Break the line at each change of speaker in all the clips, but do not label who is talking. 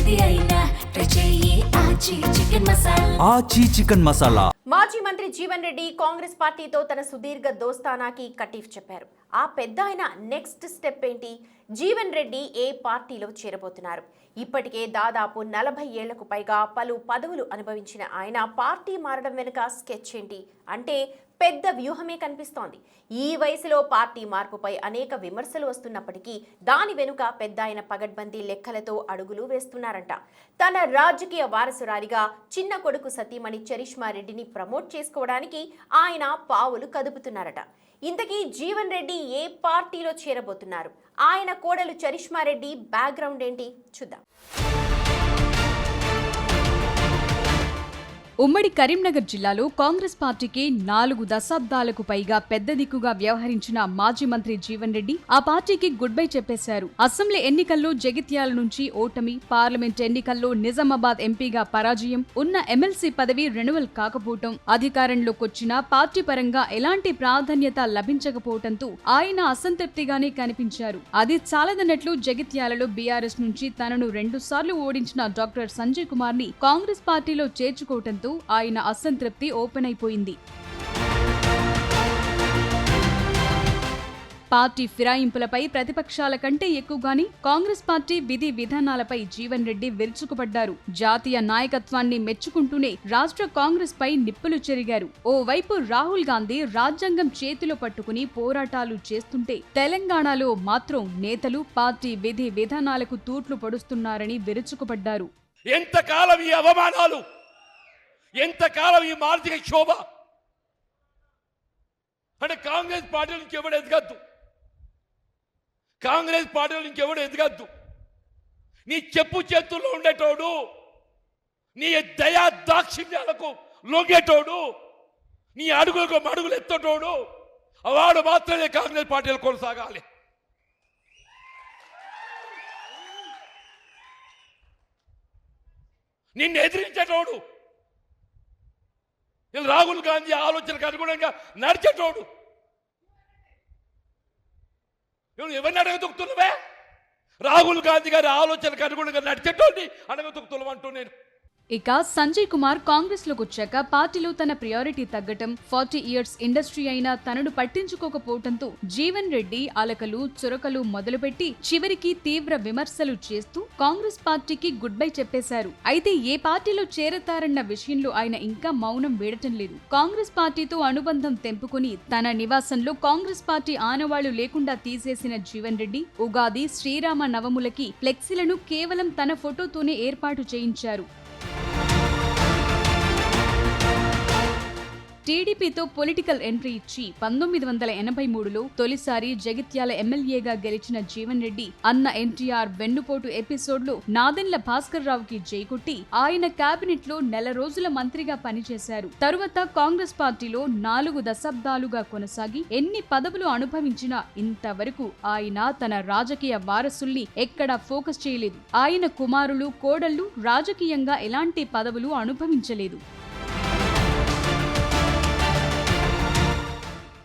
ఏది అయినా ట్రై చెయ్యి ఆచి చికెన్ మసాలా.
ఆచి చికెన్ మసాలా.
మాజీ మంత్రి జీవన్ రెడ్డి కాంగ్రెస్ పార్టీతో తన సుదీర్ఘ దోస్తానాకి కటీఫ్ చెప్పారు. ఆ పెద్ద ఆయన నెక్స్ట్ స్టెప్ ఏంటి? జీవన్ రెడ్డి ఏ పార్టీలో చేరబోతున్నారు? ఇప్పటికే దాదాపు 40 ఏళ్లకు పైగా పలు పదవులు అనుభవించిన ఆయన పార్టీ మారడం వెనుక స్కెచ్ ఏంటి అంటే పెద్ద వ్యూహమే కనిపిస్తోంది. ఈ వయసులో పార్టీ మార్పుపై అనేక విమర్శలు వస్తున్నప్పటికీ దాని వెనుక పెద్ద ఆయన పగడ్బందీ లెక్కలతో అడుగులు వేస్తున్నారంట. తన రాజకీయ వారసురాలిగా చిన్న కొడుకు సతీమణి చరిష్మా రెడ్డిని ప్రమోట్ చేసుకోవడానికి ఆయన పావులు కదుపుతున్నారట. ఇంతకీ జీవన్ రెడ్డి ఏ పార్టీలో చేరబోతున్నారు? ఆయన కోడలు చరిష్మా రెడ్డి బ్యాక్గ్రౌండ్ ఏంటి చూద్దాం.
ఉమ్మడి కరీంనగర్ జిల్లాలో కాంగ్రెస్ పార్టీకి 4 దశాబ్దాలకు పైగా పెద్ద దిక్కుగా వ్యవహరించిన మాజీ మంత్రి జీవన్ రెడ్డి ఆ పార్టీకి గుడ్ బై చెప్పేశారు. అసెంబ్లీ ఎన్నికల్లో జగిత్యాల నుంచి ఓటమి, పార్లమెంట్ ఎన్నికల్లో నిజామాబాద్ ఎంపీగా పరాజయం, ఉన్న ఎమ్మెల్సీ పదవి రెన్యువల్ కాకపోవటం, అధికారంలోకొచ్చిన పార్టీ పరంగా ఎలాంటి ప్రాధాన్యత లభించకపోవడంతో ఆయన అసంతృప్తిగానే కనిపించారు. అది చాలదన్నట్లు జగిత్యాలలో బీఆర్ఎస్ నుంచి తనను 2 సార్లు ఓడించిన డాక్టర్ సంజయ్ కుమార్ ని కాంగ్రెస్ పార్టీలో చేర్చుకోవడంతో ఆయన అసంతృప్తి ఓపెన్ అయిపోయింది. పార్టీ ఫిరాయింపులపై ప్రతిపక్షాల కంటే ఎక్కువగానే కాంగ్రెస్ పార్టీ విధి విధానాలపై జీవన్ రెడ్డి విరుచుకుపడ్డారు. జాతీయ నాయకత్వాన్ని మెచ్చుకుంటూనే రాష్ట్ర కాంగ్రెస్ పై నిప్పులు చెరిగారు. ఓవైపు రాహుల్ గాంధీ రాజ్యాంగం చేతిలో పట్టుకుని పోరాటాలు చేస్తుంటే తెలంగాణలో మాత్రం నేతలు పార్టీ విధి విధానాలకు తూట్లు పొడుస్తున్నారని విరుచుకుపడ్డారు.
ఎంతకాలం ఈ అవమానాలు, ఎంతకాలం ఈ మానసిక క్షోభ? అంటే కాంగ్రెస్ పార్టీ నుంచి ఎవడు ఎదగద్దు, కాంగ్రెస్ పార్టీ నుంచి ఎవడు ఎదగద్దు. నీ చెప్పు చేతుల్లో ఉండేటోడు, నీ దయా దాక్షిణ్యాలకు లొంగేటోడు, నీ అడుగులకు మడుగులు ఎత్తటోడు, వాడు మాత్రమే కాంగ్రెస్ పార్టీలో కొనసాగాలి. నిన్ను ఎదిరించేటోడు, రాహుల్ గాంధీ ఆలోచనకు అనుగుణంగా నడిచేటోడు, నువ్వు ఎవరిని అడగదొక్కుతున్నావే? రాహుల్ గాంధీ గారి ఆలోచనకు అనుగుణంగా నడిచేటోడిని అడగదొక్కుతున్నావు అంటూ నేను.
ఇక సంజయ్ కుమార్ కాంగ్రెస్ లోకి వచ్చాక పార్టీలో తన ప్రయారిటీ తగ్గటం, 40 ఇయర్స్ ఇండస్ట్రీ అయినా తనను పట్టించుకోకపోవడంతో జీవన్ రెడ్డి అలకలు చురకలు మొదలుపెట్టి చివరికి తీవ్ర విమర్శలు చేస్తూ కాంగ్రెస్ పార్టీకి గుడ్ బై చెప్పేశారు. అయితే ఏ పార్టీలో చేరతారన్న విషయంలో ఆయన ఇంకా మౌనం వీడటం లేదు. కాంగ్రెస్ పార్టీతో అనుబంధం తెంపుకుని తన నివాసంలో కాంగ్రెస్ పార్టీ ఆనవాళ్లు లేకుండా తీసేసిన జీవన్ రెడ్డి ఉగాది, శ్రీరామ నవములకి ఫ్లెక్సీలను కేవలం తన ఫోటోతోనే ఏర్పాటు చేయించారు. టీడీపీతో పొలిటికల్ ఎంట్రీ ఇచ్చి 1983లో తొలిసారి జగిత్యాల ఎమ్మెల్యేగా గెలిచిన జీవన్ రెడ్డి అన్న ఎన్టీఆర్ వెన్నుపోటు ఎపిసోడ్లో నాదెండ్ల భాస్కర్ రావుకి జైకొట్టి ఆయన కేబినెట్ లో 1 నెల రోజుల మంత్రిగా పనిచేశారు. తరువాత కాంగ్రెస్ పార్టీలో 4 దశాబ్దాలుగా కొనసాగి ఎన్ని పదవులు అనుభవించినా ఇంతవరకు ఆయన తన రాజకీయ వారసుల్ని ఎక్కడా ఫోకస్ చేయలేదు. ఆయన కుమారులు, కోడళ్లు రాజకీయంగా ఎలాంటి పదవులు అనుభవించలేదు.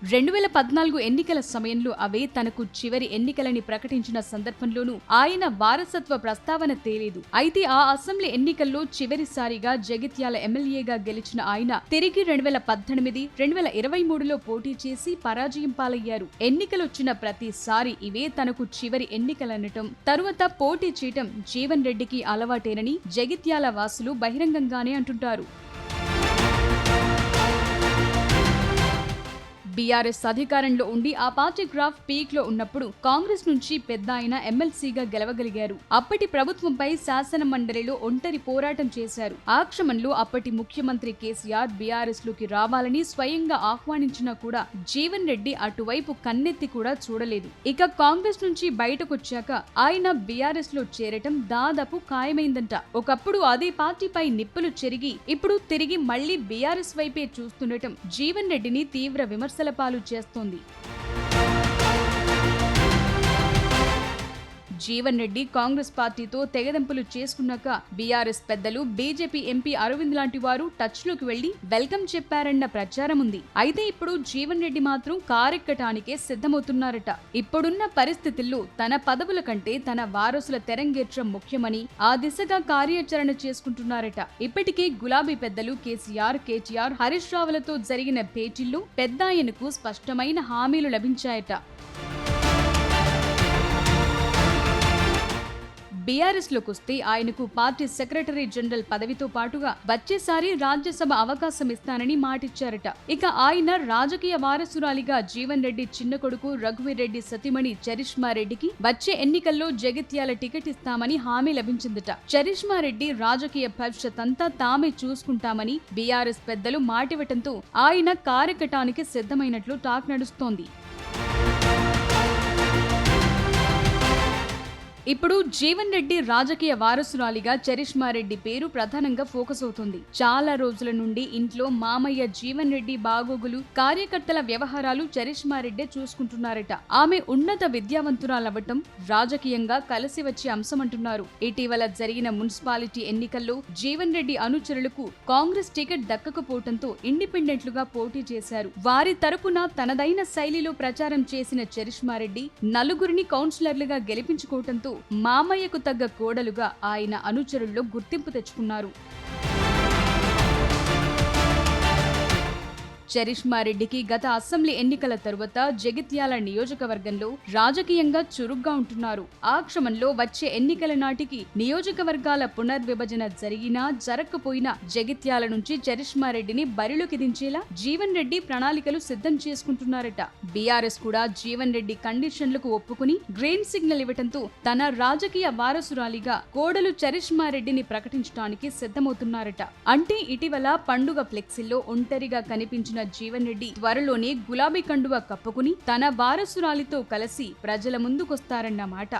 2014 ఎన్నికల సమయంలో అవే తనకు చివరి ఎన్నికలని ప్రకటించిన సందర్భంలోనూ ఆయన వారసత్వ ప్రస్తావన తేలేదు. అయితే ఆ అసెంబ్లీ ఎన్నికల్లో చివరిసారిగా జగిత్యాల ఎమ్మెల్యేగా గెలిచిన ఆయన తిరిగి 2018, 2023లో పోటీ చేసి పరాజయం పాలయ్యారు. ఎన్నికలొచ్చిన ప్రతిసారి ఇవే తనకు చివరి ఎన్నికలనటం, తరువాత పోటీ చేయటం జీవన్ రెడ్డికి అలవాటేనని జగిత్యాల వాసులు బహిరంగంగానే అంటుంటారు. బీఆర్ఎస్ అధికారంలో ఉండి ఆ పార్టీ గ్రాఫ్ పీక్ లో ఉన్నప్పుడు కాంగ్రెస్ నుంచి పెద్ద ఆయన ఎమ్మెల్సీగా గెలవగలిగారు. అప్పటి ప్రభుత్వంపై శాసన మండలిలో ఒంటరి పోరాటం చేశారు. ఆ క్రమంలో అప్పటి ముఖ్యమంత్రి కేసీఆర్ బీఆర్ఎస్ లోకి రావాలని స్వయంగా ఆహ్వానించినా కూడా జీవన్ రెడ్డి అటువైపు కన్నెత్తి కూడా చూడలేదు. ఇక కాంగ్రెస్ నుంచి బయటకొచ్చాక ఆయన బీఆర్ఎస్ లో చేరటం దాదాపు ఖాయమైందంట. ఒకప్పుడు అదే పార్టీపై నిప్పులు చెరిగి ఇప్పుడు తిరిగి మళ్లీ బీఆర్ఎస్ వైపే చూస్తుండటం జీవన్ రెడ్డిని తీవ్ర విమర్శ పాలు చేస్తోంది. జీవన్ రెడ్డి కాంగ్రెస్ పార్టీతో తెగదెంపులు చేసుకున్నాక బీఆర్ఎస్ పెద్దలు బీజేపీ ఎంపీ అరవింద్ లాంటి వారు టచ్ లోకి వెళ్లి వెల్కమ్ చెప్పారన్న ప్రచారం ఉంది. అయితే ఇప్పుడు జీవన్ రెడ్డి మాత్రం కారెక్కటానికే సిద్ధమవుతున్నారట. ఇప్పుడున్న పరిస్థితుల్లో తన పదవుల కంటే తన వారసుల తెరంగేట్రం ముఖ్యమని ఆ దిశగా కార్యాచరణ చేసుకుంటున్నారట. ఇప్పటికే గులాబీ పెద్దలు కేసీఆర్, కేటీఆర్, హరీష్ రావులతో జరిగిన భేటీల్లో పెద్దాయనకు స్పష్టమైన హామీలు లభించాయట. బీఆర్ఎస్ లోకి వస్తే ఆయనకు పార్టీ సెక్రటరీ జనరల్ పదవితో పాటుగా వచ్చేసారి రాజ్యసభ అవకాశం ఇస్తానని మాటిచ్చారట. ఇక ఆయన రాజకీయ వారసురాలిగా జీవన్ రెడ్డి చిన్న కొడుకు రఘువీర్ రెడ్డి సతీమణి చరిష్మా రెడ్డికి వచ్చే ఎన్నికల్లో జగిత్యాల టికెట్ ఇస్తామని హామీ లభించిందట. చరిష్మా రెడ్డి రాజకీయ భవిష్యత్ అంతా తామే చూసుకుంటామని బీఆర్ఎస్ పెద్దలు మాటివ్వటంతో ఆయన కారెక్కటానికి సిద్ధమైనట్లు టాక్ నడుస్తోంది. ఇప్పుడు జీవన్ రెడ్డి రాజకీయ వారసురాలిగా చరిష్మా రెడ్డి పేరు ప్రధానంగా ఫోకస్ అవుతుంది. చాలా రోజుల నుండి ఇంట్లో మామయ్య జీవన్ రెడ్డి బాగోగులు, కార్యకర్తల వ్యవహారాలు చరిష్మా రెడ్డి చూసుకుంటున్నారట. ఆమె ఉన్నత విద్యావంతురాలవ్వటం రాజకీయంగా కలిసి వచ్చే అంశమంటున్నారు. ఇటీవల జరిగిన మున్సిపాలిటీ ఎన్నికల్లో జీవన్ రెడ్డి అనుచరులకు కాంగ్రెస్ టికెట్ దక్కకపోవడంతో ఇండిపెండెంట్లుగా పోటీ చేశారు. వారి తరపున తనదైన శైలిలో ప్రచారం చేసిన చరిష్మా రెడ్డి నలుగురిని కౌన్సిలర్లుగా గెలిపించుకోవడంతో మామయ్యకు తగ్గ కోడలుగా ఆయన అనుచరుల్లో గుర్తింపు తెచ్చుకున్నారు. చరిష్మా రెడ్డికి గత అసెంబ్లీ ఎన్నికల తరువాత జగిత్యాల నియోజకవర్గంలో రాజకీయంగా చురుగ్గా ఉంటున్నారు. ఆ క్రమంలో వచ్చే ఎన్నికల నాటికి నియోజకవర్గాల పునర్విభజన జరిగినా జరగకపోయినా జగిత్యాల నుంచి చరిష్మా రెడ్డిని బరిలోకి దించేలా జీవన్ రెడ్డి ప్రణాళికలు సిద్ధం చేసుకుంటున్నారట. బీఆర్ఎస్ కూడా జీవన్ రెడ్డి కండిషన్లకు ఒప్పుకుని గ్రీన్ సిగ్నల్ ఇవ్వడంతో తన రాజకీయ వారసురాలిగా కోడలు చరిష్మా రెడ్డిని ప్రకటించడానికి సిద్ధమవుతున్నారట. అంటే ఇటీవల పండుగ ఫ్లెక్సీల్లో ఒంటరిగా కనిపించిన జీవన్ రెడ్డి త్వరలోనే గులాబీ కండువా కప్పుకుని తన వారసురాలితో కలిసి ప్రజల ముందుకొస్తారన్నమాట.